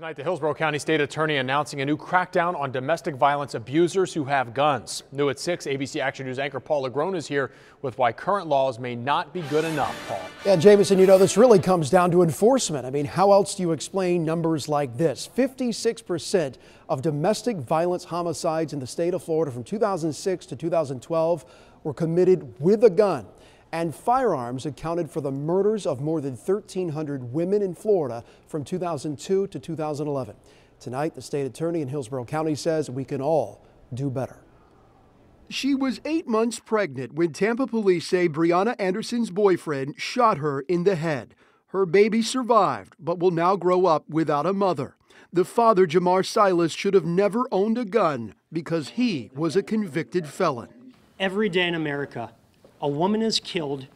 Tonight, the Hillsborough County State Attorney announcing a new crackdown on domestic violence abusers who have guns. New at 6, ABC Action News anchor Paul Legrone is here with why current laws may not be good enough. Paul. Yeah, Jameson, you know, this really comes down to enforcement. I mean, how else do you explain numbers like this? 56% of domestic violence homicides in the state of Florida from 2006 to 2012 were committed with a gun. And firearms accounted for the murders of more than 1,300 women in Florida from 2002 to 2011. Tonight, the state attorney in Hillsborough County says we can all do better. She was 8 months pregnant when Tampa police say Brianna Anderson's boyfriend shot her in the head. Her baby survived, but will now grow up without a mother. The father, Jamar Silas, should have never owned a gun because he was a convicted felon. Every day in America, a woman is killed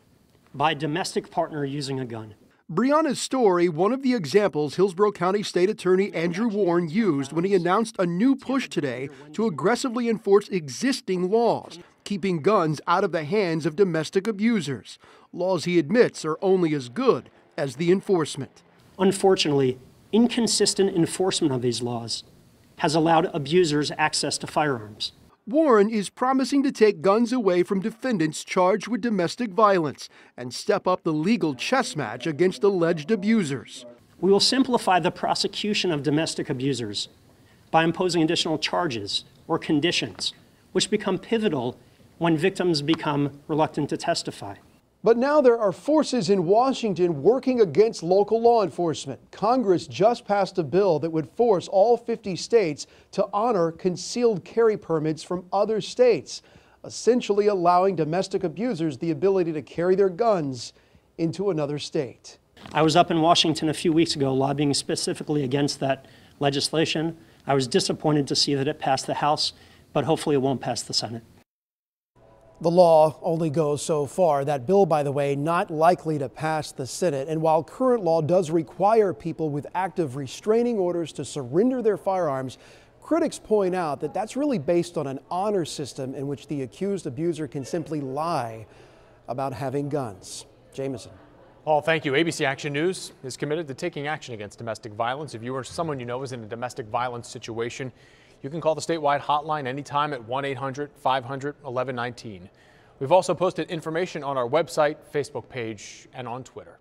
by a domestic partner using a gun. Brianna's story, one of the examples Hillsborough County State Attorney Andrew Warren used when he announced a new push today to aggressively enforce existing laws, keeping guns out of the hands of domestic abusers. Laws he admits are only as good as the enforcement. Unfortunately, inconsistent enforcement of these laws has allowed abusers access to firearms. Warren is promising to take guns away from defendants charged with domestic violence and step up the legal chess match against alleged abusers. We will simplify the prosecution of domestic abusers by imposing additional charges or conditions, which become pivotal when victims become reluctant to testify. But now there are forces in Washington working against local law enforcement. Congress just passed a bill that would force all 50 states to honor concealed carry permits from other states, essentially allowing domestic abusers the ability to carry their guns into another state. I was up in Washington a few weeks ago lobbying specifically against that legislation. I was disappointed to see that it passed the House, but hopefully it won't pass the Senate. The law only goes so far. That bill, by the way, not likely to pass the Senate. And while current law does require people with active restraining orders to surrender their firearms, critics point out that that's really based on an honor system in which the accused abuser can simply lie about having guns. Jameson. Paul, thank you. ABC Action News is committed to taking action against domestic violence. If you or someone you know is in a domestic violence situation, you can call the statewide hotline anytime at 1-800-500-1119. We've also posted information on our website, Facebook page, and on Twitter.